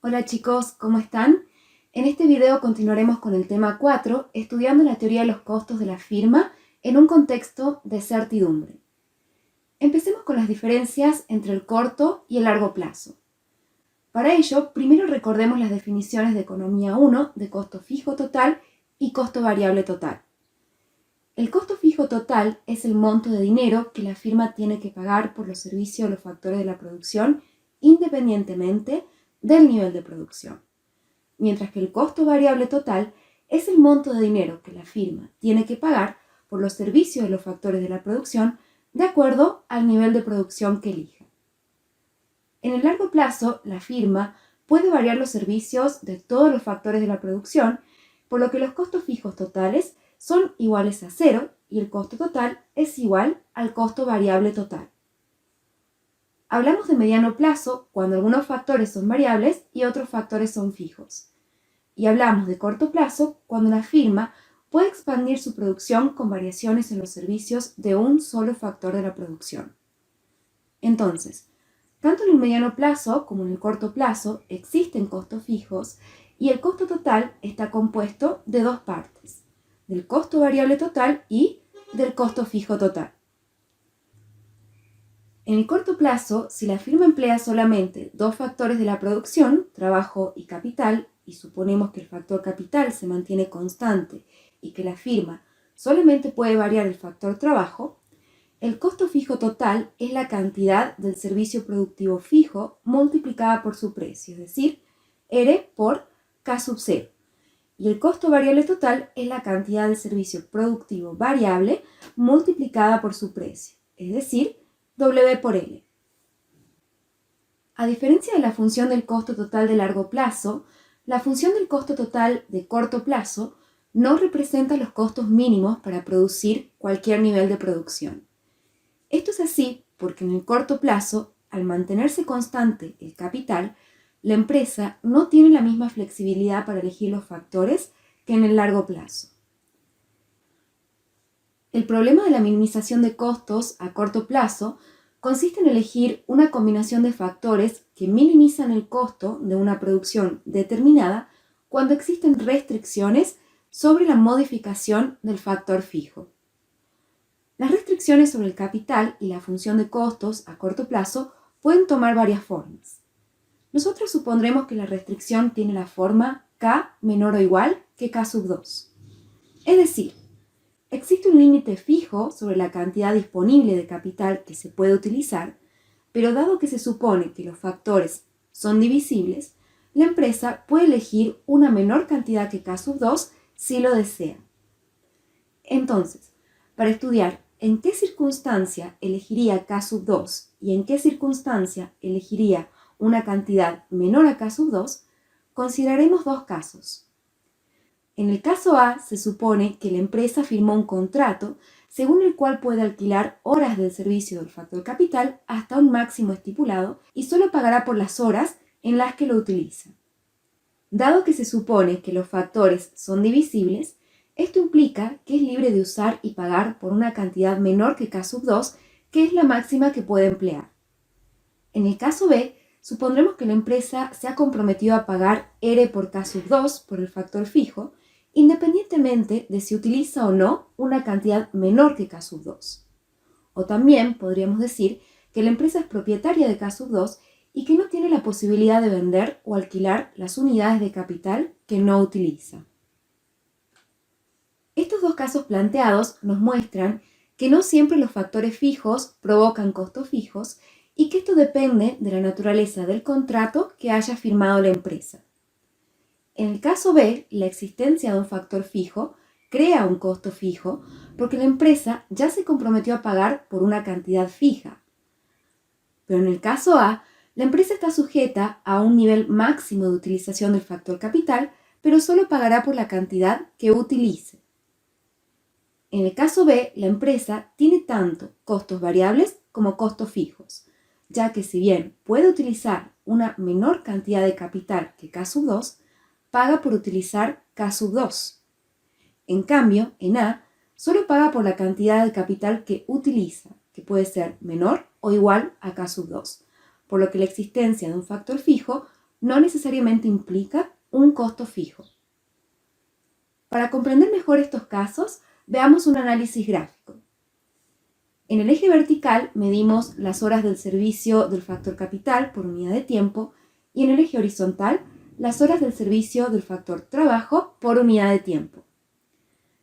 Hola chicos, ¿cómo están? En este video continuaremos con el tema 4, estudiando la teoría de los costos de la firma en un contexto de certidumbre. Empecemos con las diferencias entre el corto y el largo plazo. Para ello, primero recordemos las definiciones de Economía 1 de costo fijo total y costo variable total. El costo fijo total es el monto de dinero que la firma tiene que pagar por los servicios o los factores de la producción independientemente del nivel de producción, mientras que el costo variable total es el monto de dinero que la firma tiene que pagar por los servicios de los factores de la producción de acuerdo al nivel de producción que elija. En el largo plazo, la firma puede variar los servicios de todos los factores de la producción, por lo que los costos fijos totales son iguales a cero y el costo total es igual al costo variable total. Hablamos de mediano plazo cuando algunos factores son variables y otros factores son fijos. Y hablamos de corto plazo cuando la firma puede expandir su producción con variaciones en los servicios de un solo factor de la producción. Entonces, tanto en el mediano plazo como en el corto plazo existen costos fijos y el costo total está compuesto de dos partes, del costo variable total y del costo fijo total. En el corto plazo, si la firma emplea solamente dos factores de la producción, trabajo y capital, y suponemos que el factor capital se mantiene constante y que la firma solamente puede variar el factor trabajo, el costo fijo total es la cantidad del servicio productivo fijo multiplicada por su precio, es decir, R por K sub 0. Y el costo variable total es la cantidad del servicio productivo variable multiplicada por su precio, es decir, W por L. A diferencia de la función del costo total de largo plazo, la función del costo total de corto plazo no representa los costos mínimos para producir cualquier nivel de producción. Esto es así porque en el corto plazo, al mantenerse constante el capital, la empresa no tiene la misma flexibilidad para elegir los factores que en el largo plazo. El problema de la minimización de costos a corto plazo consiste en elegir una combinación de factores que minimizan el costo de una producción determinada cuando existen restricciones sobre la modificación del factor fijo. Las restricciones sobre el capital y la función de costos a corto plazo pueden tomar varias formas. Nosotros supondremos que la restricción tiene la forma K menor o igual que K sub 2. Es decir, existe un límite fijo sobre la cantidad disponible de capital que se puede utilizar, pero dado que se supone que los factores son divisibles, la empresa puede elegir una menor cantidad que K sub 2 si lo desea. Entonces, para estudiar en qué circunstancia elegiría K sub 2 y en qué circunstancia elegiría una cantidad menor a K sub 2, consideraremos dos casos. En el caso A, se supone que la empresa firmó un contrato según el cual puede alquilar horas del servicio del factor capital hasta un máximo estipulado y solo pagará por las horas en las que lo utiliza. Dado que se supone que los factores son divisibles, esto implica que es libre de usar y pagar por una cantidad menor que K sub 2, que es la máxima que puede emplear. En el caso B, supondremos que la empresa se ha comprometido a pagar R por K sub 2 por el factor fijo, independientemente de si utiliza o no una cantidad menor que K sub 2. O también podríamos decir que la empresa es propietaria de K sub 2 y que no tiene la posibilidad de vender o alquilar las unidades de capital que no utiliza. Estos dos casos planteados nos muestran que no siempre los factores fijos provocan costos fijos y que esto depende de la naturaleza del contrato que haya firmado la empresa. En el caso B, la existencia de un factor fijo crea un costo fijo porque la empresa ya se comprometió a pagar por una cantidad fija. Pero en el caso A, la empresa está sujeta a un nivel máximo de utilización del factor capital, pero solo pagará por la cantidad que utilice. En el caso B, la empresa tiene tanto costos variables como costos fijos, ya que si bien puede utilizar una menor cantidad de capital que K sub 2, paga por utilizar K sub 2. En cambio, en A, solo paga por la cantidad de capital que utiliza, que puede ser menor o igual a K sub 2, por lo que la existencia de un factor fijo no necesariamente implica un costo fijo. Para comprender mejor estos casos, veamos un análisis gráfico. En el eje vertical medimos las horas del servicio del factor capital por unidad de tiempo y en el eje horizontal las horas del servicio del factor trabajo por unidad de tiempo.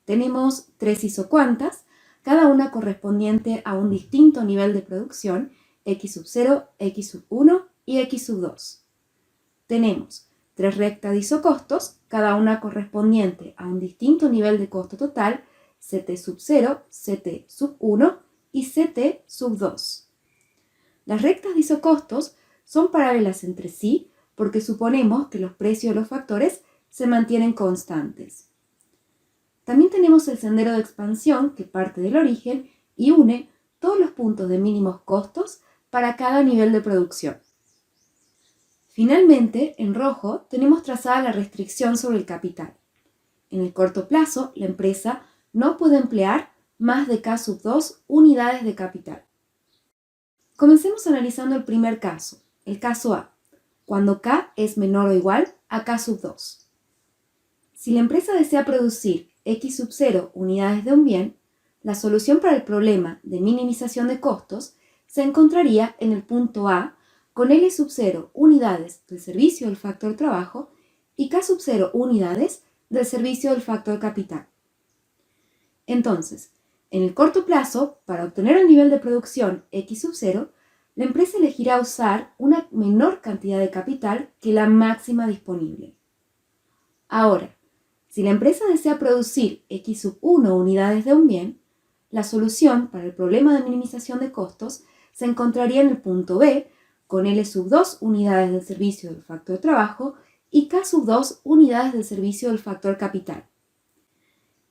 Tenemos 3 isocuantas, cada una correspondiente a un distinto nivel de producción, X sub 0, X sub 1 y X sub 2. Tenemos 3 rectas de isocostos, cada una correspondiente a un distinto nivel de costo total, CT sub 0, CT sub 1 y CT sub 2. Las rectas de isocostos son paralelas entre sí porque suponemos que los precios de los factores se mantienen constantes. También tenemos el sendero de expansión que parte del origen y une todos los puntos de mínimos costos para cada nivel de producción. Finalmente, en rojo tenemos trazada la restricción sobre el capital. En el corto plazo, la empresa no puede emplear más de K sub 2 unidades de capital. Comencemos analizando el primer caso, el caso A, cuando K es menor o igual a K sub 2. Si la empresa desea producir X sub 0 unidades de un bien, la solución para el problema de minimización de costos se encontraría en el punto A con L sub 0 unidades del servicio del factor trabajo y K sub 0 unidades del servicio del factor capital. Entonces, en el corto plazo, para obtener el nivel de producción X sub 0, la empresa elegirá usar una menor cantidad de capital que la máxima disponible. Ahora, si la empresa desea producir X sub 1 unidades de un bien, la solución para el problema de minimización de costos se encontraría en el punto B con L sub 2 unidades del servicio del factor trabajo y K sub 2 unidades del servicio del factor capital.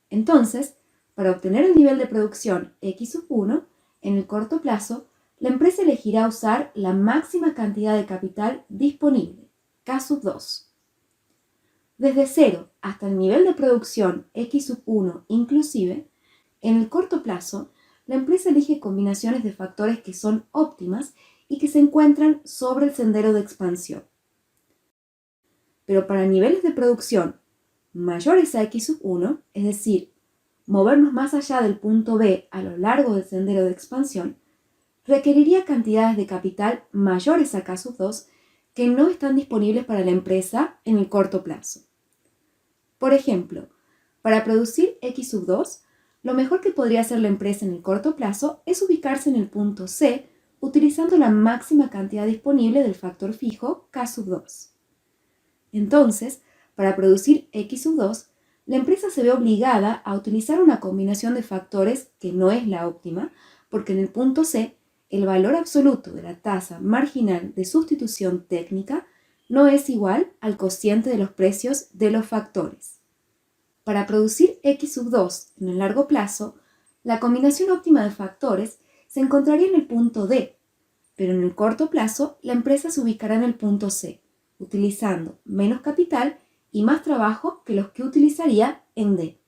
Entonces, para obtener el nivel de producción X sub 1, en el corto plazo, la empresa elegirá usar la máxima cantidad de capital disponible, K sub 2. Desde 0 hasta el nivel de producción X sub 1 inclusive, en el corto plazo, la empresa elige combinaciones de factores que son óptimas y que se encuentran sobre el sendero de expansión. Pero para niveles de producción mayores a X sub 1, es decir, movernos más allá del punto B a lo largo del sendero de expansión, requeriría cantidades de capital mayores a K sub 2 que no están disponibles para la empresa en el corto plazo. Por ejemplo, para producir X sub 2, lo mejor que podría hacer la empresa en el corto plazo es ubicarse en el punto C utilizando la máxima cantidad disponible del factor fijo K sub 2. Entonces, para producir X sub 2, la empresa se ve obligada a utilizar una combinación de factores que no es la óptima, porque en el punto C, el valor absoluto de la tasa marginal de sustitución técnica no es igual al cociente de los precios de los factores. Para producir X sub 2 en el largo plazo, la combinación óptima de factores se encontraría en el punto D, pero en el corto plazo la empresa se ubicará en el punto C, utilizando menos capital y más trabajo que los que utilizaría en D.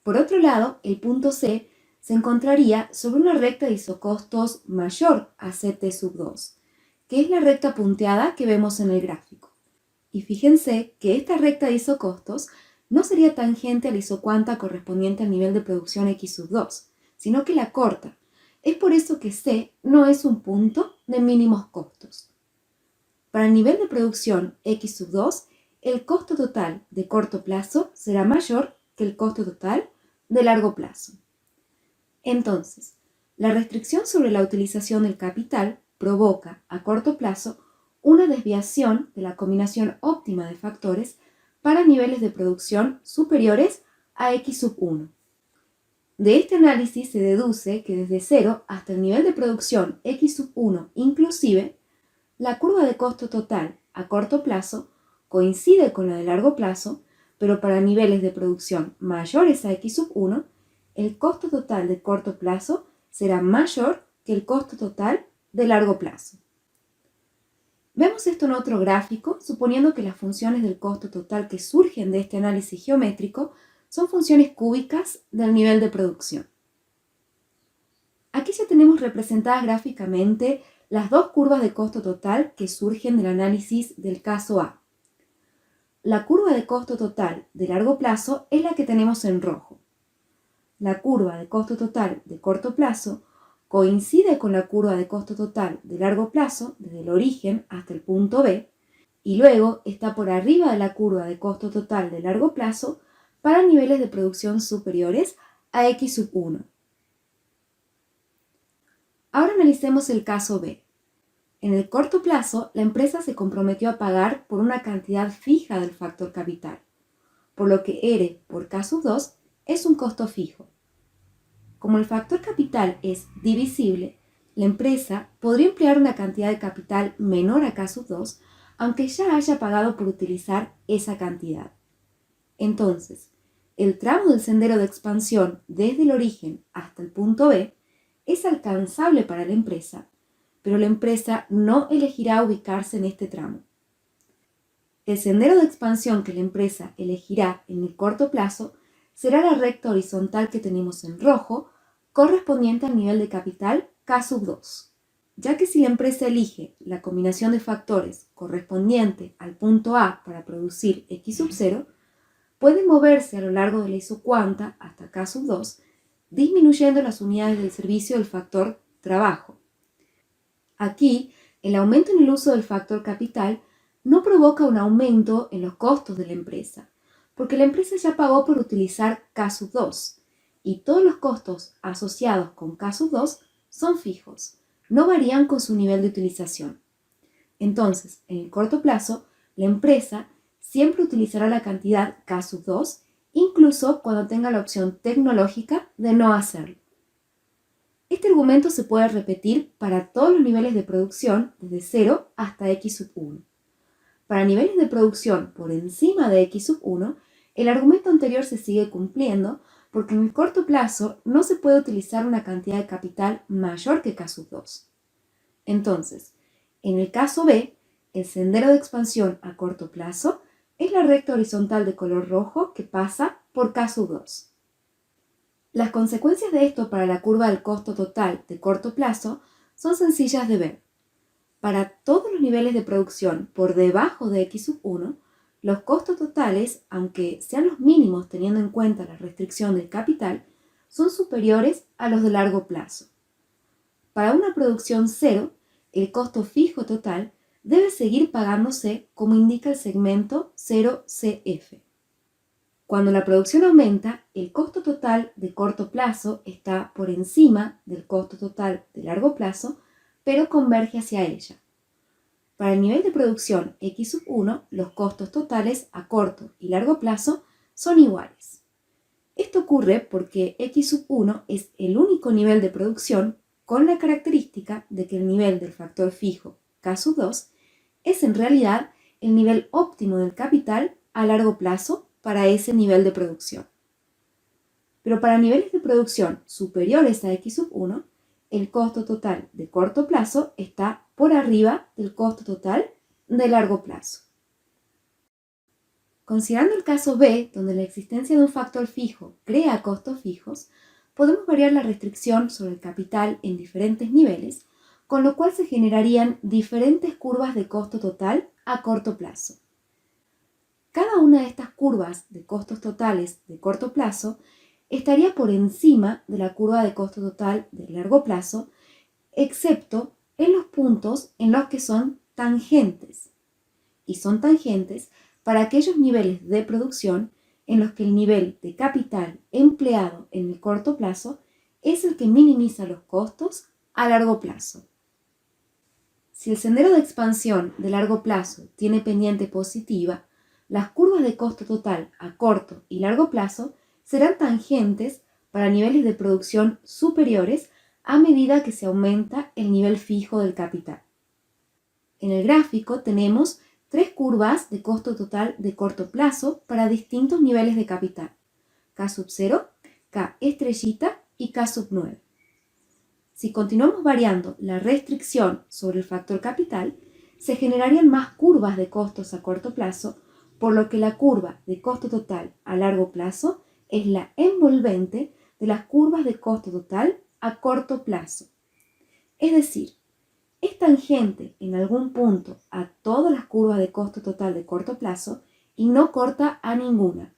Por otro lado, el punto C se encontraría sobre una recta de isocostos mayor a CT sub 2, que es la recta punteada que vemos en el gráfico. Y fíjense que esta recta de isocostos no sería tangente a la isocuanta correspondiente al nivel de producción X sub 2, sino que la corta. Es por eso que C no es un punto de mínimos costos. Para el nivel de producción X sub 2, el costo total de corto plazo será mayor que el costo total de largo plazo. Entonces, la restricción sobre la utilización del capital provoca, a corto plazo, una desviación de la combinación óptima de factores para niveles de producción superiores a X sub 1. De este análisis se deduce que desde 0 hasta el nivel de producción X sub 1 inclusive, la curva de costo total a corto plazo coincide con la de largo plazo, pero para niveles de producción mayores a X sub 1, el costo total de corto plazo será mayor que el costo total de largo plazo. Vemos esto en otro gráfico, suponiendo que las funciones del costo total que surgen de este análisis geométrico son funciones cúbicas del nivel de producción. Aquí ya tenemos representadas gráficamente las dos curvas de costo total que surgen del análisis del caso A. La curva de costo total de largo plazo es la que tenemos en rojo. La curva de costo total de corto plazo coincide con la curva de costo total de largo plazo desde el origen hasta el punto B y luego está por arriba de la curva de costo total de largo plazo para niveles de producción superiores a X sub 1. Ahora analicemos el caso B. En el corto plazo, la empresa se comprometió a pagar por una cantidad fija del factor capital, por lo que R por K sub 2 es un costo fijo. Como el factor capital es divisible, la empresa podría emplear una cantidad de capital menor a K sub 2, aunque ya haya pagado por utilizar esa cantidad. Entonces, el tramo del sendero de expansión desde el origen hasta el punto B es alcanzable para la empresa, pero la empresa no elegirá ubicarse en este tramo. El sendero de expansión que la empresa elegirá en el corto plazo será la recta horizontal que tenemos en rojo, correspondiente al nivel de capital K sub 2, ya que si la empresa elige la combinación de factores correspondiente al punto A para producir X sub 0, puede moverse a lo largo de la isocuanta hasta K sub 2, disminuyendo las unidades del servicio del factor trabajo. Aquí, el aumento en el uso del factor capital no provoca un aumento en los costos de la empresa, porque la empresa ya pagó por utilizar K sub 2 y todos los costos asociados con K sub 2 son fijos, no varían con su nivel de utilización. Entonces, en el corto plazo, la empresa siempre utilizará la cantidad K sub 2, incluso cuando tenga la opción tecnológica de no hacerlo. Este argumento se puede repetir para todos los niveles de producción desde 0 hasta X sub 1. Para niveles de producción por encima de X sub 1, el argumento anterior se sigue cumpliendo porque en el corto plazo no se puede utilizar una cantidad de capital mayor que K sub 2. Entonces, en el caso B, el sendero de expansión a corto plazo es la recta horizontal de color rojo que pasa por K sub 2. Las consecuencias de esto para la curva del costo total de corto plazo son sencillas de ver. Para todos los niveles de producción por debajo de X sub 1, los costos totales, aunque sean los mínimos teniendo en cuenta la restricción del capital, son superiores a los de largo plazo. Para una producción cero, el costo fijo total debe seguir pagándose como indica el segmento 0CF. Cuando la producción aumenta, el costo total de corto plazo está por encima del costo total de largo plazo, pero converge hacia ella. Para el nivel de producción X sub 1, los costos totales a corto y largo plazo son iguales. Esto ocurre porque X sub 1 es el único nivel de producción con la característica de que el nivel del factor fijo K sub 2 es en realidad el nivel óptimo del capital a largo plazo para ese nivel de producción. Pero para niveles de producción superiores a X sub 1, el costo total de corto plazo está por arriba del costo total de largo plazo. Considerando el caso B, donde la existencia de un factor fijo crea costos fijos, podemos variar la restricción sobre el capital en diferentes niveles, con lo cual se generarían diferentes curvas de costo total a corto plazo. Cada una de estas curvas de costos totales de corto plazo estaría por encima de la curva de costo total de largo plazo, excepto en los puntos en los que son tangentes. Y son tangentes para aquellos niveles de producción en los que el nivel de capital empleado en el corto plazo es el que minimiza los costos a largo plazo. Si el sendero de expansión de largo plazo tiene pendiente positiva, las curvas de costo total a corto y largo plazo serán tangentes para niveles de producción superiores a medida que se aumenta el nivel fijo del capital. En el gráfico tenemos tres curvas de costo total de corto plazo para distintos niveles de capital: K sub 0, K estrellita y K sub 9. Si continuamos variando la restricción sobre el factor capital, se generarían más curvas de costos a corto plazo, por lo que la curva de costo total a largo plazo es la envolvente de las curvas de costo total a corto plazo. Es decir, es tangente en algún punto a todas las curvas de costo total de corto plazo y no corta a ninguna.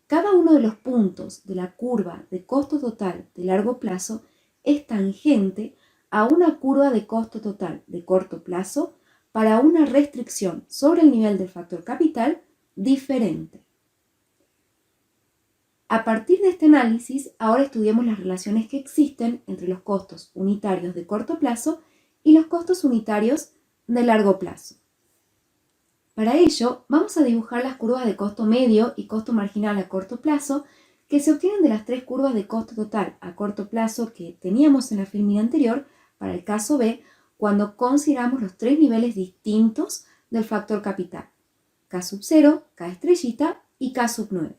Cada uno de los puntos de la curva de costo total de largo plazo es tangente a una curva de costo total de corto plazo para una restricción sobre el nivel del factor capital diferente. A partir de este análisis, ahora estudiemos las relaciones que existen entre los costos unitarios de corto plazo y los costos unitarios de largo plazo. Para ello, vamos a dibujar las curvas de costo medio y costo marginal a corto plazo que se obtienen de las tres curvas de costo total a corto plazo que teníamos en la filmina anterior para el caso B cuando consideramos los tres niveles distintos del factor capital, K sub 0, K estrellita y K sub 9.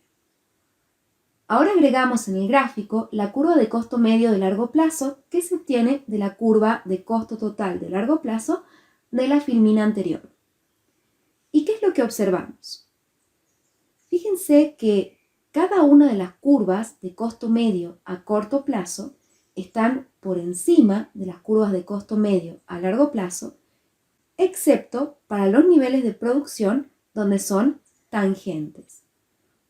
Ahora agregamos en el gráfico la curva de costo medio de largo plazo que se obtiene de la curva de costo total de largo plazo de la filmina anterior. ¿Y qué es lo que observamos? Fíjense que cada una de las curvas de costo medio a corto plazo están por encima de las curvas de costo medio a largo plazo, excepto para los niveles de producción donde son tangentes.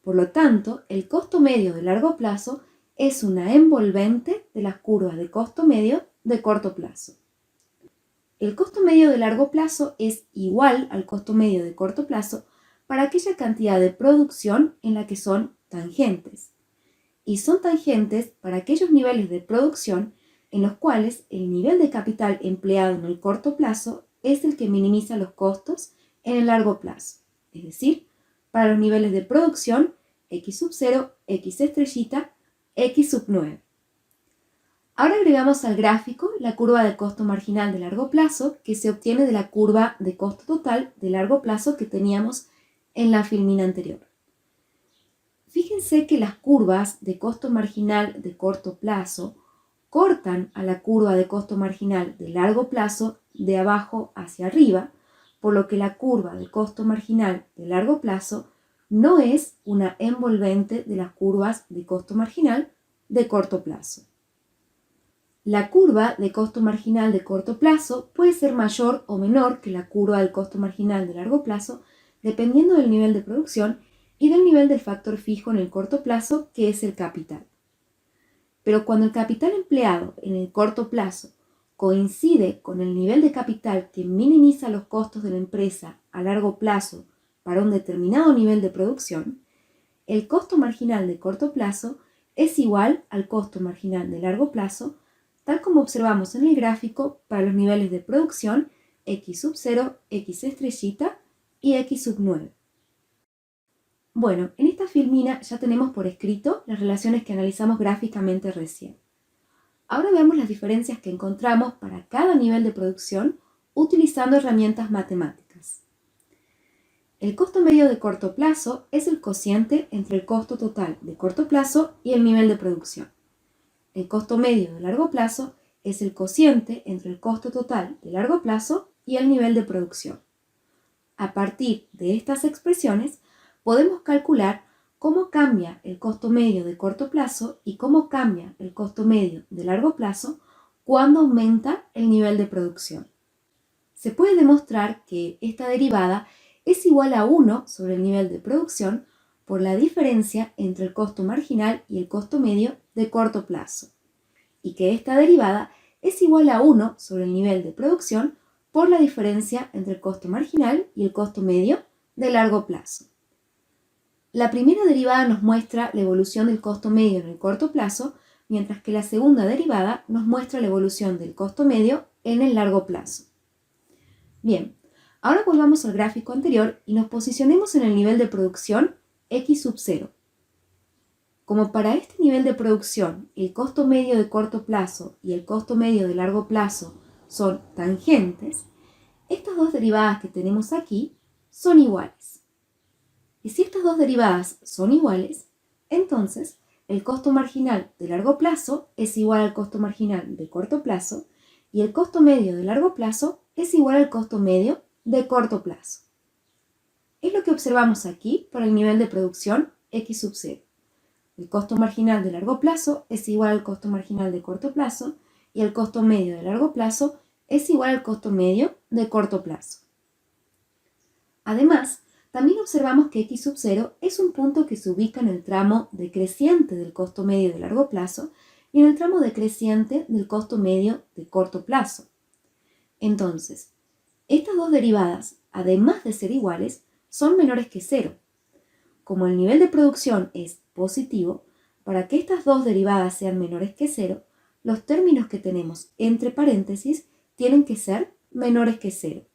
Por lo tanto, el costo medio de largo plazo es una envolvente de las curvas de costo medio de corto plazo. El costo medio de largo plazo es igual al costo medio de corto plazo para aquella cantidad de producción en la que son tangentes. Y son tangentes para aquellos niveles de producción en los cuales el nivel de capital empleado en el corto plazo es el que minimiza los costos en el largo plazo. Es decir, para los niveles de producción X sub 0, X estrellita, X sub 9. Ahora agregamos al gráfico la curva de costo marginal de largo plazo que se obtiene de la curva de costo total de largo plazo que teníamos en la filmina anterior. Fíjense que las curvas de costo marginal de corto plazo cortan a la curva de costo marginal de largo plazo de abajo hacia arriba, por lo que la curva de costo marginal de largo plazo no es una envolvente de las curvas de costo marginal de corto plazo. La curva de costo marginal de corto plazo puede ser mayor o menor que la curva del costo marginal de largo plazo, dependiendo del nivel de producción y del nivel del factor fijo en el corto plazo, que es el capital. Pero cuando el capital empleado en el corto plazo coincide con el nivel de capital que minimiza los costos de la empresa a largo plazo para un determinado nivel de producción, el costo marginal de corto plazo es igual al costo marginal de largo plazo, tal como observamos en el gráfico para los niveles de producción X sub 0, X estrellita y X sub 9. Bueno, en esta filmina ya tenemos por escrito las relaciones que analizamos gráficamente recién. Ahora veamos las diferencias que encontramos para cada nivel de producción utilizando herramientas matemáticas. El costo medio de corto plazo es el cociente entre el costo total de corto plazo y el nivel de producción. El costo medio de largo plazo es el cociente entre el costo total de largo plazo y el nivel de producción. A partir de estas expresiones, podemos calcular cómo cambia el costo medio de corto plazo y cómo cambia el costo medio de largo plazo cuando aumenta el nivel de producción. Se puede demostrar que esta derivada es igual a 1 sobre el nivel de producción por la diferencia entre el costo marginal y el costo medio de corto plazo, y que esta derivada es igual a 1 sobre el nivel de producción por la diferencia entre el costo marginal y el costo medio de largo plazo. La primera derivada nos muestra la evolución del costo medio en el corto plazo, mientras que la segunda derivada nos muestra la evolución del costo medio en el largo plazo. Bien, ahora volvamos al gráfico anterior y nos posicionemos en el nivel de producción X sub 0. Como para este nivel de producción el costo medio de corto plazo y el costo medio de largo plazo son tangentes, estas dos derivadas que tenemos aquí son iguales. Y si estas dos derivadas son iguales, entonces el costo marginal de largo plazo es igual al costo marginal de corto plazo y el costo medio de largo plazo es igual al costo medio de corto plazo. Es lo que observamos aquí para el nivel de producción X sub 0. El costo marginal de largo plazo es igual al costo marginal de corto plazo y el costo medio de largo plazo es igual al costo medio de corto plazo. Además, también observamos que x sub 0 es un punto que se ubica en el tramo decreciente del costo medio de largo plazo y en el tramo decreciente del costo medio de corto plazo. Entonces, estas dos derivadas, además de ser iguales, son menores que 0. Como el nivel de producción es positivo, para que estas dos derivadas sean menores que 0, los términos que tenemos entre paréntesis tienen que ser menores que 0.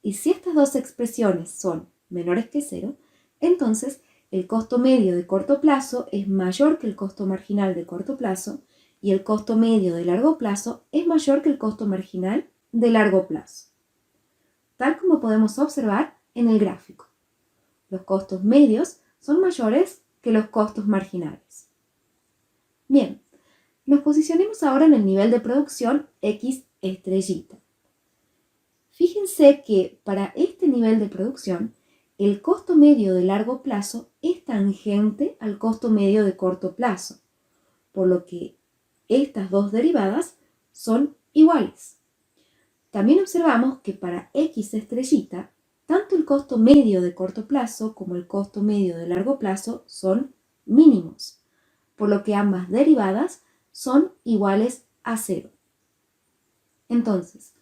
Y si estas dos expresiones son menores que 0, entonces el costo medio de corto plazo es mayor que el costo marginal de corto plazo y el costo medio de largo plazo es mayor que el costo marginal de largo plazo, tal como podemos observar en el gráfico. Los costos medios son mayores que los costos marginales. Bien, nos posicionemos ahora en el nivel de producción X estrellita. Fíjense que para este nivel de producción, el costo medio de largo plazo es tangente al costo medio de corto plazo, por lo que estas dos derivadas son iguales. También observamos que para X estrellita, tanto el costo medio de corto plazo como el costo medio de largo plazo son mínimos, por lo que ambas derivadas son iguales a 0. Entonces,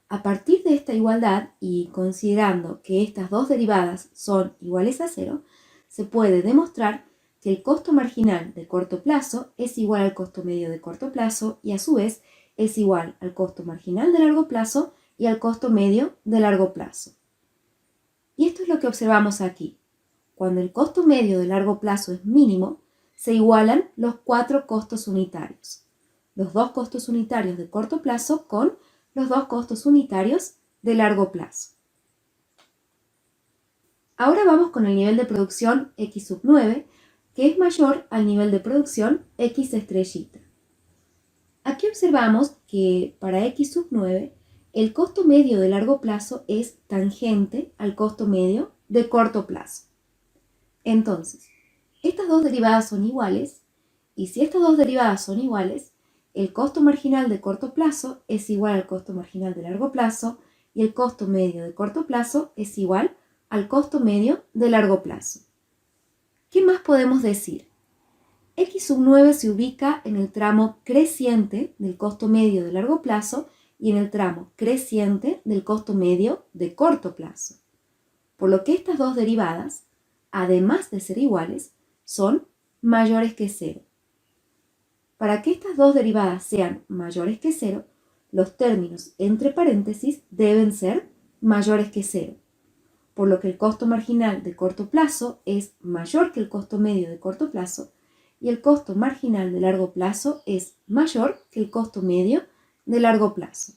a partir de esta igualdad y considerando que estas dos derivadas son iguales a 0, se puede demostrar que el costo marginal de corto plazo es igual al costo medio de corto plazo y a su vez es igual al costo marginal de largo plazo y al costo medio de largo plazo. Y esto es lo que observamos aquí. Cuando el costo medio de largo plazo es mínimo, se igualan los 4 costos unitarios. Los 2 costos unitarios de corto plazo con los 2 costos unitarios de largo plazo. Ahora vamos con el nivel de producción X sub 9, que es mayor al nivel de producción X estrellita. Aquí observamos que para X sub 9, el costo medio de largo plazo es tangente al costo medio de corto plazo. Entonces, estas dos derivadas son iguales, y si estas dos derivadas son iguales, el costo marginal de corto plazo es igual al costo marginal de largo plazo y el costo medio de corto plazo es igual al costo medio de largo plazo. ¿Qué más podemos decir? X sub 9 se ubica en el tramo creciente del costo medio de largo plazo y en el tramo creciente del costo medio de corto plazo, por lo que estas dos derivadas, además de ser iguales, son mayores que 0. Para que estas dos derivadas sean mayores que 0, los términos entre paréntesis deben ser mayores que 0, por lo que el costo marginal de corto plazo es mayor que el costo medio de corto plazo y el costo marginal de largo plazo es mayor que el costo medio de largo plazo.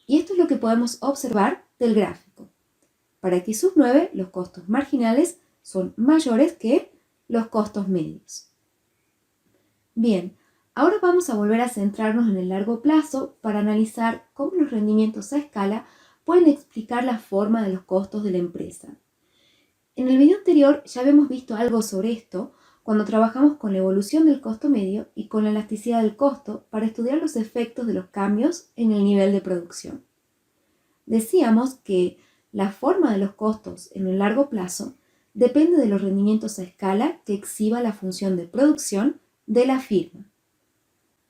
Y esto es lo que podemos observar del gráfico. Para X sub 9, los costos marginales son mayores que los costos medios. Bien, ahora vamos a volver a centrarnos en el largo plazo para analizar cómo los rendimientos a escala pueden explicar la forma de los costos de la empresa. En el video anterior ya habíamos visto algo sobre esto cuando trabajamos con la evolución del costo medio y con la elasticidad del costo para estudiar los efectos de los cambios en el nivel de producción. Decíamos que la forma de los costos en el largo plazo depende de los rendimientos a escala que exhiba la función de producción de la firma.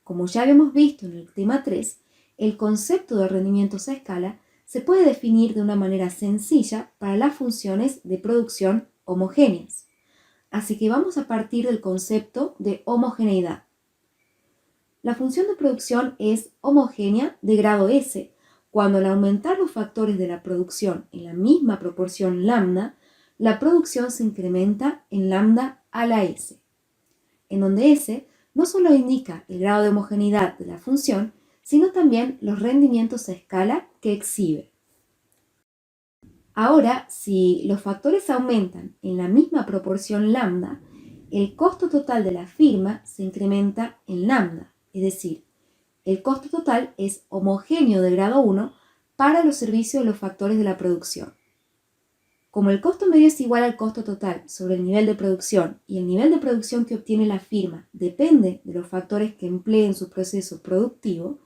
Como ya habíamos visto en el tema 3, el concepto de rendimientos a escala se puede definir de una manera sencilla para las funciones de producción homogéneas. Así que vamos a partir del concepto de homogeneidad. La función de producción es homogénea de grado S cuando al aumentar los factores de la producción en la misma proporción lambda, la producción se incrementa en lambda a la S, en donde S no solo indica el grado de homogeneidad de la función, sino también los rendimientos a escala que exhibe. Ahora, si los factores aumentan en la misma proporción lambda, el costo total de la firma se incrementa en lambda, es decir, el costo total es homogéneo de grado 1 para los servicios de los factores de la producción. Como el costo medio es igual al costo total sobre el nivel de producción y el nivel de producción que obtiene la firma depende de los factores que emplee en su proceso productivo,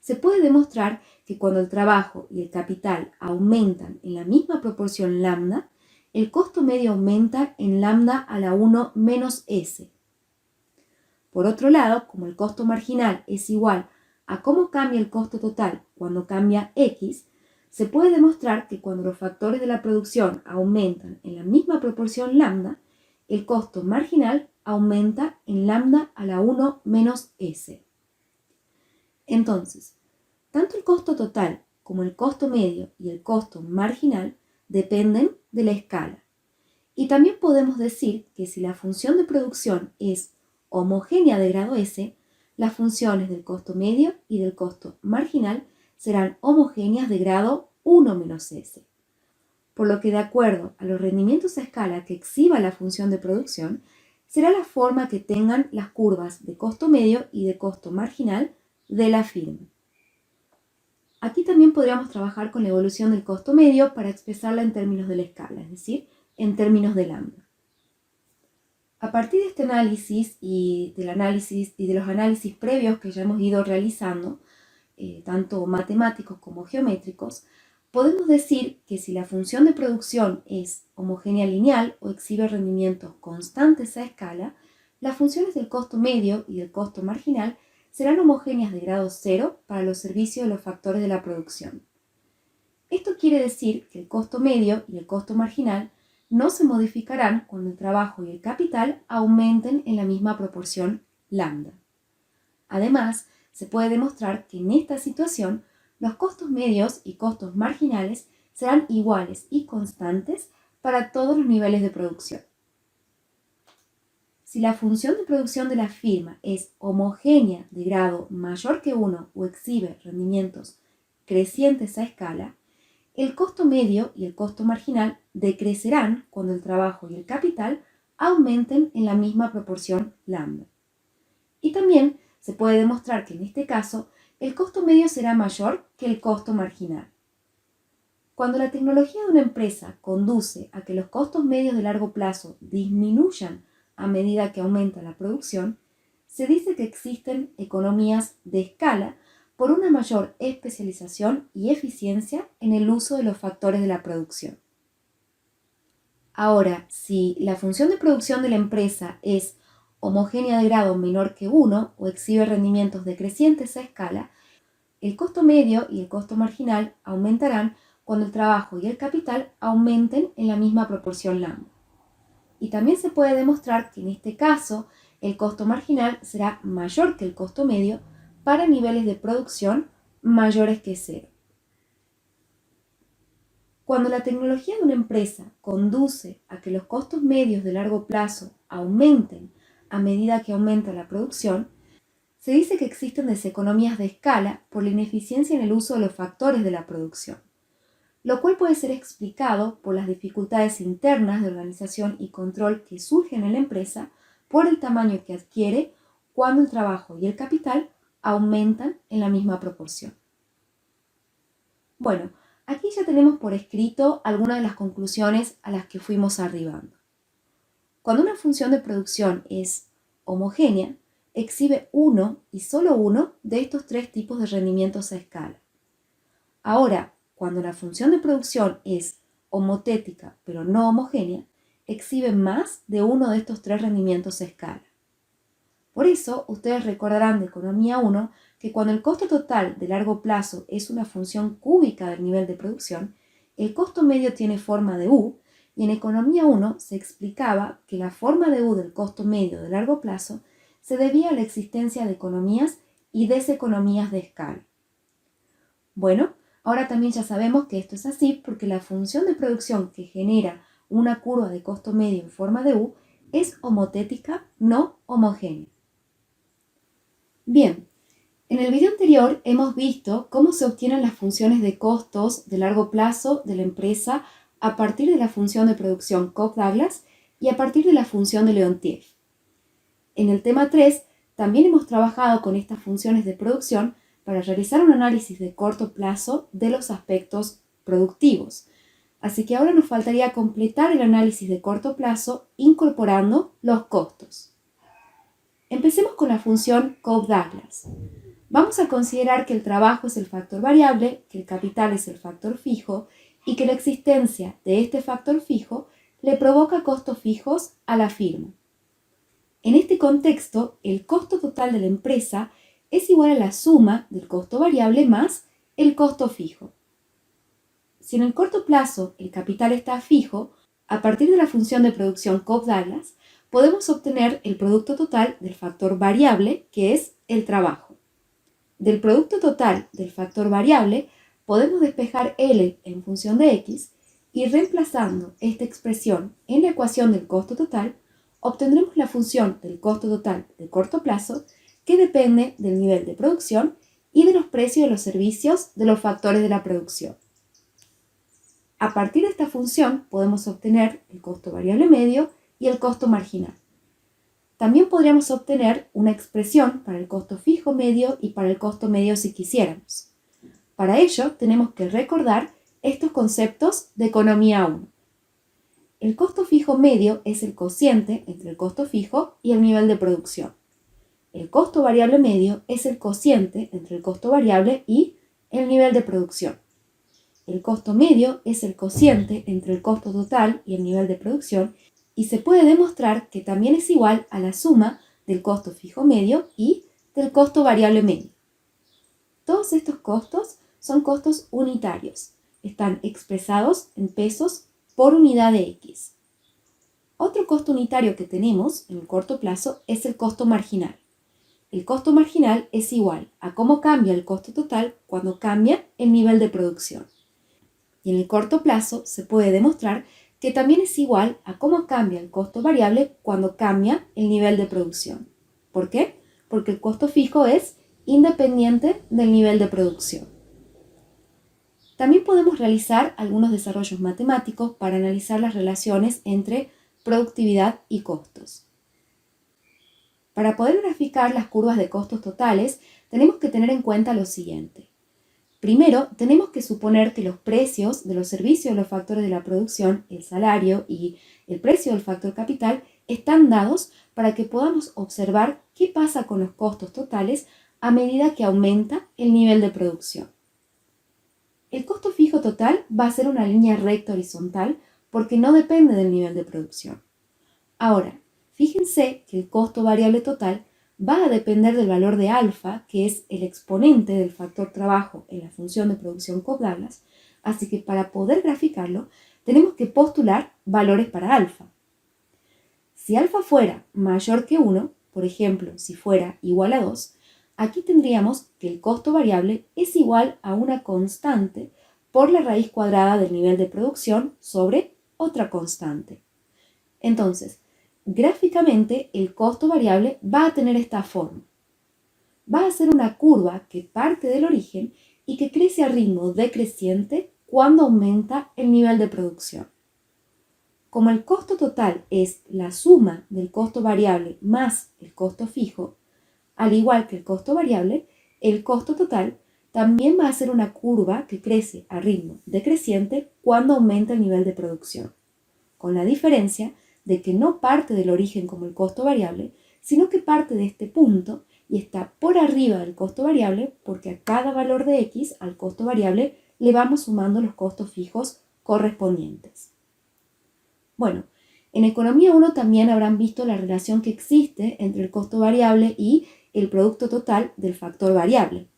se puede demostrar que cuando el trabajo y el capital aumentan en la misma proporción lambda, el costo medio aumenta en lambda a la 1 menos S. Por otro lado, como el costo marginal es igual a cómo cambia el costo total cuando cambia X, se puede demostrar que cuando los factores de la producción aumentan en la misma proporción lambda, el costo marginal aumenta en lambda a la 1 menos S. Entonces, tanto el costo total como el costo medio y el costo marginal dependen de la escala. Y también podemos decir que si la función de producción es homogénea de grado S, las funciones del costo medio y del costo marginal serán homogéneas de grado 1 menos S. Por lo que de acuerdo a los rendimientos a escala que exhiba la función de producción, será la forma que tengan las curvas de costo medio y de costo marginal de la firma. Aquí también podríamos trabajar con la evolución del costo medio para expresarla en términos de la escala, es decir, en términos de lambda. A partir de este análisis y de los análisis previos que ya hemos ido realizando, tanto matemáticos como geométricos, podemos decir que si la función de producción es homogénea lineal o exhibe rendimientos constantes a escala, las funciones del costo medio y del costo marginal serán homogéneas de grado 0 para los servicios de los factores de la producción. Esto quiere decir que el costo medio y el costo marginal no se modificarán cuando el trabajo y el capital aumenten en la misma proporción lambda. Además, se puede demostrar que en esta situación los costos medios y costos marginales serán iguales y constantes para todos los niveles de producción. Si la función de producción de la firma es homogénea de grado mayor que 1 o exhibe rendimientos crecientes a escala, el costo medio y el costo marginal decrecerán cuando el trabajo y el capital aumenten en la misma proporción lambda. Y también se puede demostrar que en este caso el costo medio será mayor que el costo marginal. Cuando la tecnología de una empresa conduce a que los costos medios de largo plazo disminuyan a medida que aumenta la producción, se dice que existen economías de escala por una mayor especialización y eficiencia en el uso de los factores de la producción. Ahora, si la función de producción de la empresa es homogénea de grado menor que 1 o exhibe rendimientos decrecientes a escala, el costo medio y el costo marginal aumentarán cuando el trabajo y el capital aumenten en la misma proporción lambda. Y también se puede demostrar que en este caso el costo marginal será mayor que el costo medio para niveles de producción mayores que 0. Cuando la tecnología de una empresa conduce a que los costos medios de largo plazo aumenten a medida que aumenta la producción, se dice que existen deseconomías de escala por la ineficiencia en el uso de los factores de la producción, lo cual puede ser explicado por las dificultades internas de organización y control que surgen en la empresa por el tamaño que adquiere cuando el trabajo y el capital aumentan en la misma proporción. Bueno, aquí ya tenemos por escrito algunas de las conclusiones a las que fuimos arribando. Cuando una función de producción es homogénea, exhibe uno y solo uno de estos tres tipos de rendimientos a escala. Ahora, cuando la función de producción es homotética pero no homogénea, exhibe más de uno de estos tres rendimientos a escala. Por eso, ustedes recordarán de Economía 1 que cuando el costo total de largo plazo es una función cúbica del nivel de producción, el costo medio tiene forma de U, y en Economía 1 se explicaba que la forma de U del costo medio de largo plazo se debía a la existencia de economías y deseconomías de escala. Bueno, ahora también ya sabemos que esto es así porque la función de producción que genera una curva de costo medio en forma de U es homotética, no homogénea. Bien, en el video anterior hemos visto cómo se obtienen las funciones de costos de largo plazo de la empresa a partir de la función de producción Cobb-Douglas y a partir de la función de Leontief. En el tema 3 también hemos trabajado con estas funciones de producción para realizar un análisis de corto plazo de los aspectos productivos. Así que ahora nos faltaría completar el análisis de corto plazo incorporando los costos. Empecemos con la función Cobb-Douglas. Vamos a considerar que el trabajo es el factor variable, que el capital es el factor fijo y que la existencia de este factor fijo le provoca costos fijos a la firma. En este contexto, el costo total de la empresa es igual a la suma del costo variable más el costo fijo. Si en el corto plazo el capital está fijo, a partir de la función de producción Cobb-Douglas, podemos obtener el producto total del factor variable, que es el trabajo. Del producto total del factor variable, podemos despejar L en función de X y reemplazando esta expresión en la ecuación del costo total, obtendremos la función del costo total de corto plazo que depende del nivel de producción y de los precios de los servicios de los factores de la producción. A partir de esta función podemos obtener el costo variable medio y el costo marginal. También podríamos obtener una expresión para el costo fijo medio y para el costo medio si quisiéramos. Para ello tenemos que recordar estos conceptos de economía 1. El costo fijo medio es el cociente entre el costo fijo y el nivel de producción. El costo variable medio es el cociente entre el costo variable y el nivel de producción. El costo medio es el cociente entre el costo total y el nivel de producción y se puede demostrar que también es igual a la suma del costo fijo medio y del costo variable medio. Todos estos costos son costos unitarios. Están expresados en pesos por unidad de X. Otro costo unitario que tenemos en el corto plazo es el costo marginal. El costo marginal es igual a cómo cambia el costo total cuando cambia el nivel de producción. Y en el corto plazo se puede demostrar que también es igual a cómo cambia el costo variable cuando cambia el nivel de producción. ¿Por qué? Porque el costo fijo es independiente del nivel de producción. También podemos realizar algunos desarrollos matemáticos para analizar las relaciones entre productividad y costos. Para poder graficar las curvas de costos totales, tenemos que tener en cuenta lo siguiente. Primero, tenemos que suponer que los precios de los servicios de los factores de la producción, el salario y el precio del factor capital, están dados para que podamos observar qué pasa con los costos totales a medida que aumenta el nivel de producción. El costo fijo total va a ser una línea recta horizontal porque no depende del nivel de producción. Ahora, fíjense que el costo variable total va a depender del valor de alfa, que es el exponente del factor trabajo en la función de producción Cobb-Douglas, así que para poder graficarlo tenemos que postular valores para alfa. Si alfa fuera mayor que 1, por ejemplo, si fuera igual a 2, aquí tendríamos que el costo variable es igual a una constante por la raíz cuadrada del nivel de producción sobre otra constante. Entonces, gráficamente, el costo variable va a tener esta forma. Va a ser una curva que parte del origen y que crece a ritmo decreciente cuando aumenta el nivel de producción. Como el costo total es la suma del costo variable más el costo fijo, al igual que el costo variable, el costo total también va a ser una curva que crece a ritmo decreciente cuando aumenta el nivel de producción, con la diferencia de que no parte del origen como el costo variable, sino que parte de este punto y está por arriba del costo variable porque a cada valor de X, al costo variable, le vamos sumando los costos fijos correspondientes. Bueno, en Economía 1 también habrán visto la relación que existe entre el costo variable y el producto total del factor variable.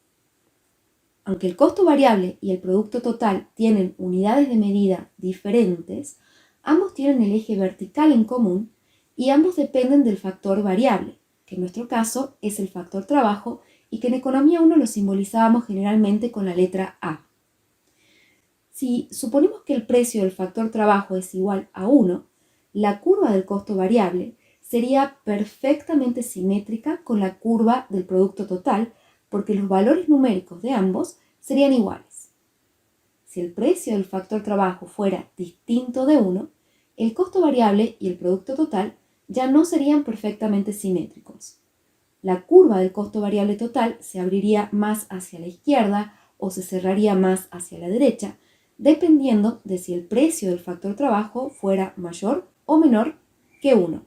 Aunque el costo variable y el producto total tienen unidades de medida diferentes, ambos tienen el eje vertical en común y ambos dependen del factor variable, que en nuestro caso es el factor trabajo y que en Economía 1 lo simbolizábamos generalmente con la letra A. Si suponemos que el precio del factor trabajo es igual a 1, la curva del costo variable sería perfectamente simétrica con la curva del producto total porque los valores numéricos de ambos serían iguales. Si el precio del factor trabajo fuera distinto de 1, el costo variable y el producto total ya no serían perfectamente simétricos. La curva del costo variable total se abriría más hacia la izquierda o se cerraría más hacia la derecha, dependiendo de si el precio del factor trabajo fuera mayor o menor que 1.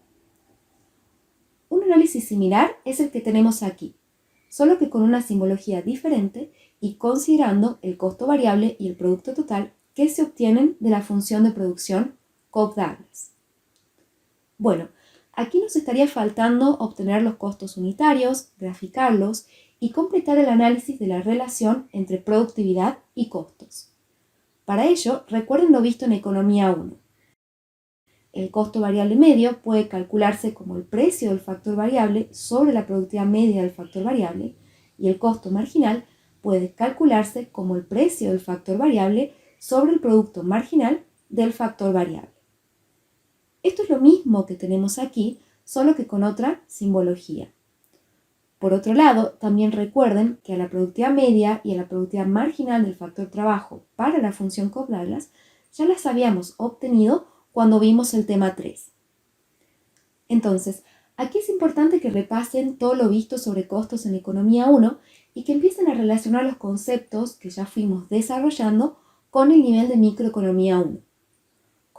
Un análisis similar es el que tenemos aquí. solo que con una simbología diferente y considerando el costo variable y el producto total que se obtienen de la función de producción Cobb-Douglas. Bueno, aquí nos estaría faltando obtener los costos unitarios, graficarlos y completar el análisis de la relación entre productividad y costos. Para ello, recuerden lo visto en Economía 1. El costo variable medio puede calcularse como el precio del factor variable sobre la productividad media del factor variable y el costo marginal puede calcularse como el precio del factor variable sobre el producto marginal del factor variable. Esto es lo mismo que tenemos aquí, solo que con otra simbología. Por otro lado, también recuerden que a la productividad media y a la productividad marginal del factor trabajo para la función Cobb-Douglas ya las habíamos obtenido cuando vimos el tema 3. Entonces, aquí es importante que repasen todo lo visto sobre costos en Economía 1 y que empiecen a relacionar los conceptos que ya fuimos desarrollando con el nivel de Microeconomía 1.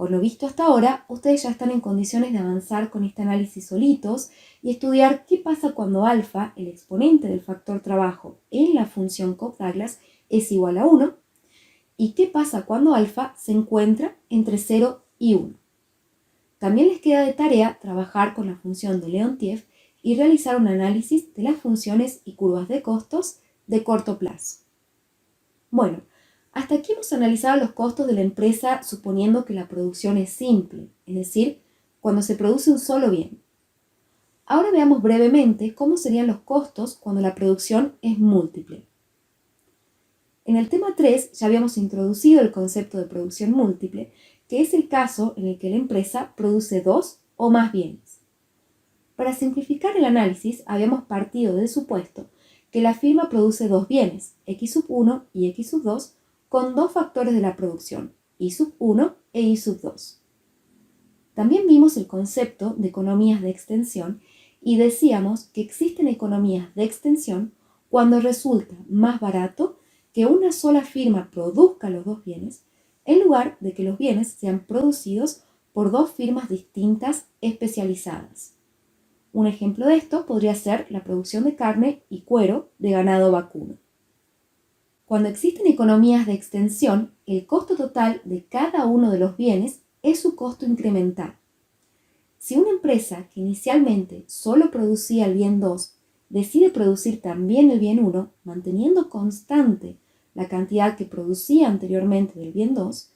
Con lo visto hasta ahora, ustedes ya están en condiciones de avanzar con este análisis solitos y estudiar qué pasa cuando alfa, el exponente del factor trabajo en la función Cobb-Douglas, es igual a 1, y qué pasa cuando alfa se encuentra entre 0 y 1. También les queda de tarea trabajar con la función de Leontief y realizar un análisis de las funciones y curvas de costos de corto plazo. Bueno, hasta aquí hemos analizado los costos de la empresa suponiendo que la producción es simple, es decir, cuando se produce un solo bien. Ahora veamos brevemente cómo serían los costos cuando la producción es múltiple. En el tema 3 ya habíamos introducido el concepto de producción múltiple, que es el caso en el que la empresa produce dos o más bienes. Para simplificar el análisis, habíamos partido del supuesto que la firma produce dos bienes, X1 y X2, con dos factores de la producción, Y1 e Y2. También vimos el concepto de economías de extensión y decíamos que existen economías de extensión cuando resulta más barato que una sola firma produzca los dos bienes en lugar de que los bienes sean producidos por dos firmas distintas especializadas. Un ejemplo de esto podría ser la producción de carne y cuero de ganado vacuno. Cuando existen economías de extensión, el costo total de cada uno de los bienes es su costo incremental. Si una empresa que inicialmente solo producía el bien 2 decide producir también el bien 1, manteniendo constante la cantidad que producía anteriormente del bien 2,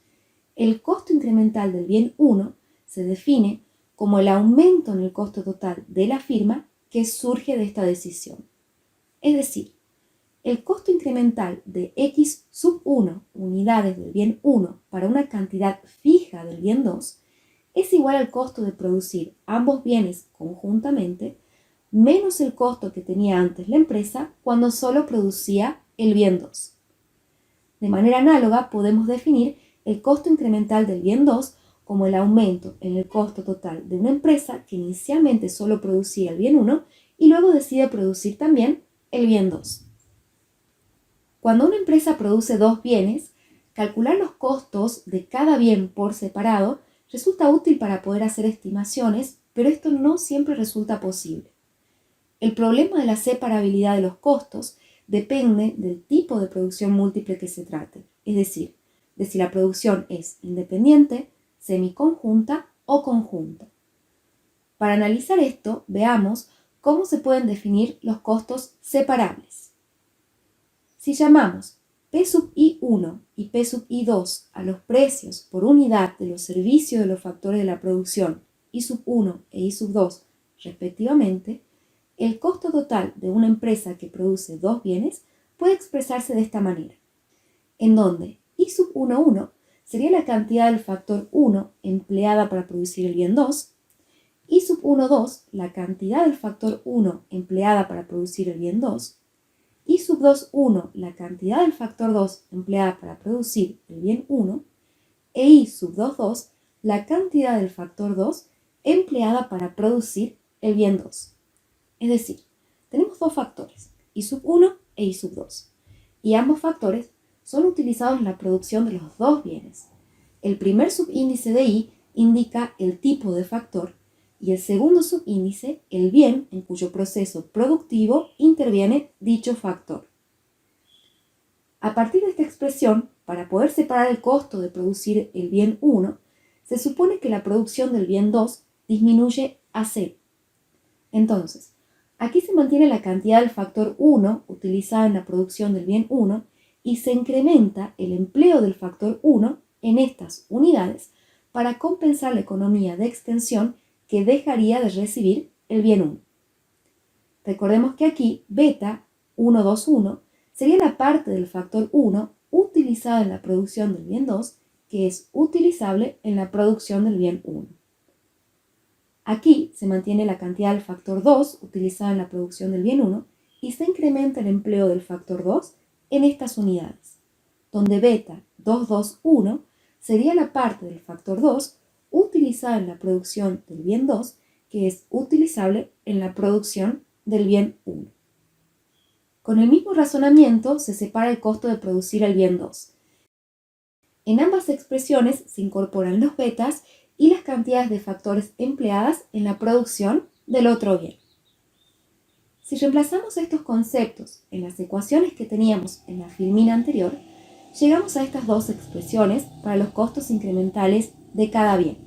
el costo incremental del bien 1 se define como el aumento en el costo total de la firma que surge de esta decisión. Es decir, el costo incremental de X1 unidades del bien 1 para una cantidad fija del bien 2 es igual al costo de producir ambos bienes conjuntamente menos el costo que tenía antes la empresa cuando solo producía el bien 2. De manera análoga, podemos definir el costo incremental del bien 2 como el aumento en el costo total de una empresa que inicialmente solo producía el bien 1 y luego decide producir también el bien 2. Cuando una empresa produce dos bienes, calcular los costos de cada bien por separado resulta útil para poder hacer estimaciones, pero esto no siempre resulta posible. El problema de la separabilidad de los costos depende del tipo de producción múltiple que se trate, es decir, de si la producción es independiente, semiconjunta o conjunta. Para analizar esto, veamos cómo se pueden definir los costos separables. Si llamamos P sub I1 y P sub I2 a los precios por unidad de los servicios de los factores de la producción I sub 1 e I sub 2 respectivamente, el costo total de una empresa que produce dos bienes puede expresarse de esta manera, en donde I sub 1,1 sería la cantidad del factor 1 empleada para producir el bien 2, I sub 1,2 la cantidad del factor 1 empleada para producir el bien 2, I sub 2,1 la cantidad del factor 2 empleada para producir el bien 1, e I sub 2,2 la cantidad del factor 2 empleada para producir el bien 2. Es decir, tenemos dos factores, I sub 1 e I sub 2, y ambos factores son utilizados en la producción de los dos bienes. El primer subíndice de I indica el tipo de factor, y el segundo subíndice el bien en cuyo proceso productivo interviene dicho factor. A partir de esta expresión, para poder separar el costo de producir el bien 1, se supone que la producción del bien 2 disminuye a 0. Entonces, aquí se mantiene la cantidad del factor 1 utilizada en la producción del bien 1 y se incrementa el empleo del factor 1 en estas unidades para compensar la economía de extensión que dejaría de recibir el bien 1. Recordemos que aquí beta 121 sería la parte del factor 1 utilizada en la producción del bien 2 que es utilizable en la producción del bien 1. Aquí se mantiene la cantidad del factor 2 utilizada en la producción del bien 1 y se incrementa el empleo del factor 2 en estas unidades, donde beta 221 sería la parte del factor 2 utilizada en la producción del bien 2 que es utilizable en la producción del bien 1. Con el mismo razonamiento se separa el costo de producir el bien 2. En ambas expresiones se incorporan los betas y las cantidades de factores empleadas en la producción del otro bien. Si reemplazamos estos conceptos en las ecuaciones que teníamos en la filmina anterior, llegamos a estas dos expresiones para los costos incrementales de cada bien.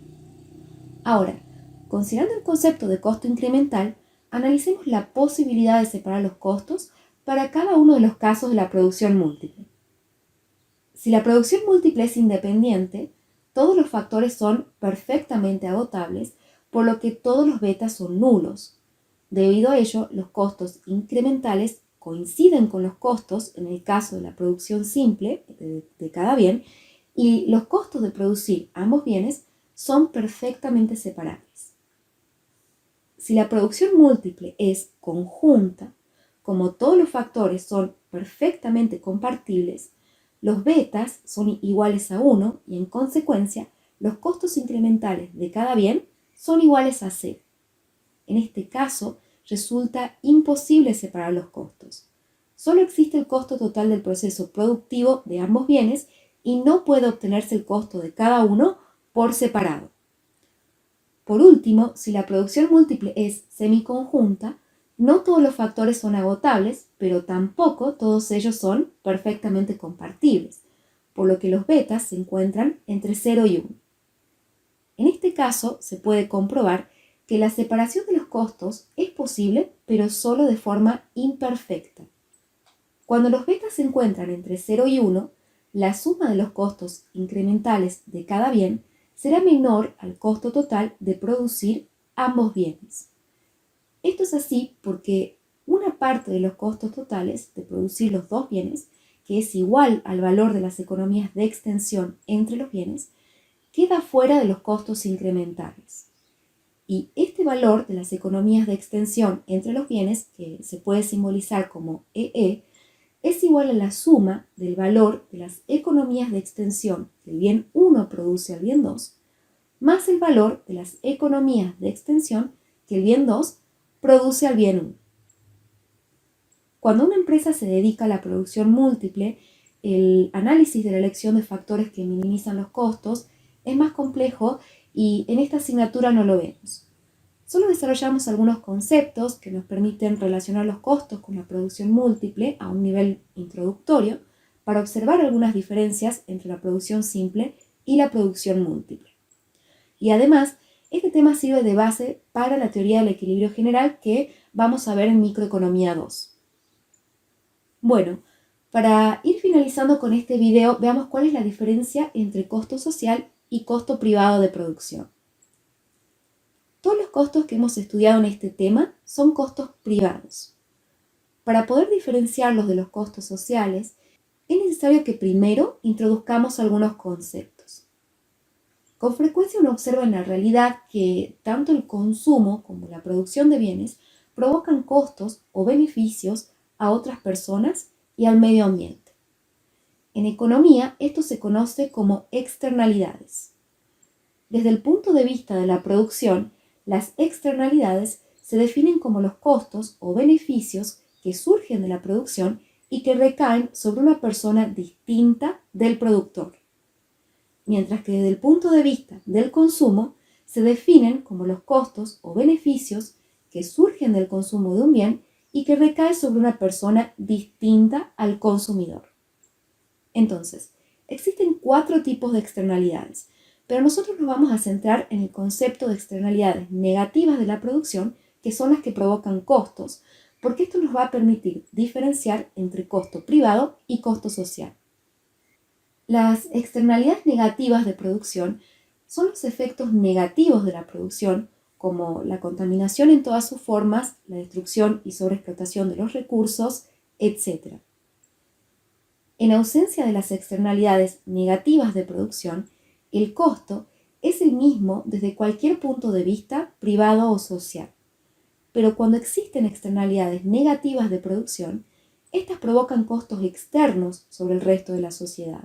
Ahora, considerando el concepto de costo incremental, analicemos la posibilidad de separar los costos para cada uno de los casos de la producción múltiple. Si la producción múltiple es independiente, todos los factores son perfectamente agotables, por lo que todos los betas son nulos. Debido a ello, los costos incrementales coinciden con los costos en el caso de la producción simple de cada bien y los costos de producir ambos bienes son perfectamente separables. Si la producción múltiple es conjunta, como todos los factores son perfectamente compartibles, los betas son iguales a 1 y en consecuencia los costos incrementales de cada bien son iguales a 0. En este caso resulta imposible separar los costos. Solo existe el costo total del proceso productivo de ambos bienes y no puede obtenerse el costo de cada uno por separado. Por último, si la producción múltiple es semiconjunta, no todos los factores son agotables, pero tampoco todos ellos son perfectamente compartibles, por lo que los betas se encuentran entre 0 y 1. En este caso, se puede comprobar que la separación de los costos es posible, pero solo de forma imperfecta. Cuando los betas se encuentran entre 0 y 1, la suma de los costos incrementales de cada bien será menor al costo total de producir ambos bienes. Esto es así porque una parte de los costos totales de producir los dos bienes, que es igual al valor de las economías de extensión entre los bienes, queda fuera de los costos incrementales. Y este valor de las economías de extensión entre los bienes, que se puede simbolizar como EE, es igual a la suma del valor de las economías de extensión que el bien 1 produce al bien 2, más el valor de las economías de extensión que el bien 2 produce al bien 1. Cuando una empresa se dedica a la producción múltiple, el análisis de la elección de factores que minimizan los costos es más complejo y en esta asignatura no lo vemos. Solo desarrollamos algunos conceptos que nos permiten relacionar los costos con la producción múltiple a un nivel introductorio para observar algunas diferencias entre la producción simple y la producción múltiple. Y además, este tema sirve de base para la teoría del equilibrio general que vamos a ver en Microeconomía 2. Bueno, para ir finalizando con este video, veamos cuál es la diferencia entre costo social y costo privado de producción. Todos los costos que hemos estudiado en este tema son costos privados. Para poder diferenciarlos de los costos sociales, es necesario que primero introduzcamos algunos conceptos. Con frecuencia uno observa en la realidad que tanto el consumo como la producción de bienes provocan costos o beneficios a otras personas y al medio ambiente. En economía, esto se conoce como externalidades. Desde el punto de vista de la producción, las externalidades se definen como los costos o beneficios que surgen de la producción y que recaen sobre una persona distinta del productor. Mientras que desde el punto de vista del consumo, se definen como los costos o beneficios que surgen del consumo de un bien y que recae sobre una persona distinta al consumidor. Entonces, existen 4 tipos de externalidades, pero nosotros nos vamos a centrar en el concepto de externalidades negativas de la producción, que son las que provocan costos, porque esto nos va a permitir diferenciar entre costo privado y costo social. Las externalidades negativas de producción son los efectos negativos de la producción, como la contaminación en todas sus formas, la destrucción y sobreexplotación de los recursos, etc. En ausencia de las externalidades negativas de producción, el costo es el mismo desde cualquier punto de vista, privado o social. Pero cuando existen externalidades negativas de producción, estas provocan costos externos sobre el resto de la sociedad.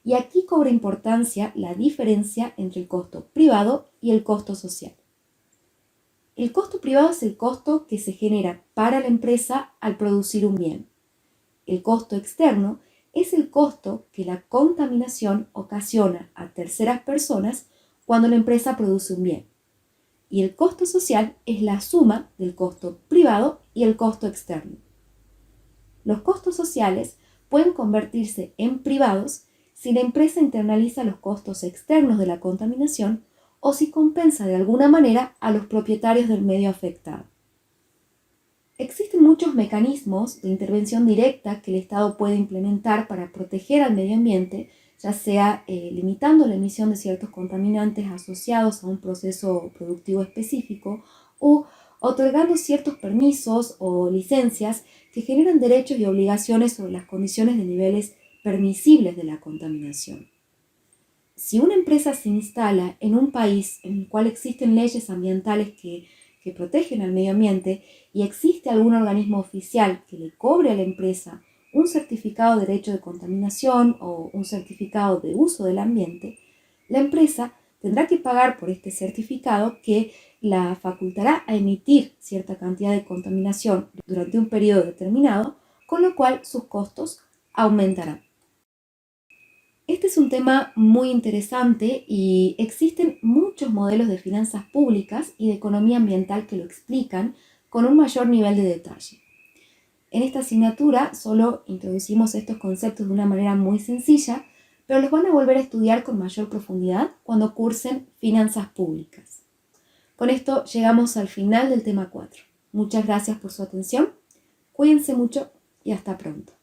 Y aquí cobra importancia la diferencia entre el costo privado y el costo social. El costo privado es el costo que se genera para la empresa al producir un bien. El costo externo es el costo que la contaminación ocasiona a terceras personas cuando la empresa produce un bien. Y el costo social es la suma del costo privado y el costo externo. Los costos sociales pueden convertirse en privados si la empresa internaliza los costos externos de la contaminación o si compensa de alguna manera a los propietarios del medio afectado. Existen muchos mecanismos de intervención directa que el Estado puede implementar para proteger al medio ambiente, ya sea limitando la emisión de ciertos contaminantes asociados a un proceso productivo específico o otorgando ciertos permisos o licencias que generan derechos y obligaciones sobre las condiciones de niveles permisibles de la contaminación. Si una empresa se instala en un país en el cual existen leyes ambientales que protegen al medio ambiente y existe algún organismo oficial que le cobre a la empresa un certificado de derecho de contaminación o un certificado de uso del ambiente, la empresa tendrá que pagar por este certificado que la facultará a emitir cierta cantidad de contaminación durante un periodo determinado, con lo cual sus costos aumentarán. Este es un tema muy interesante y existen muchos modelos de finanzas públicas y de economía ambiental que lo explican con un mayor nivel de detalle. En esta asignatura solo introducimos estos conceptos de una manera muy sencilla, pero los van a volver a estudiar con mayor profundidad cuando cursen finanzas públicas. Con esto llegamos al final del tema 4. Muchas gracias por su atención, cuídense mucho y hasta pronto.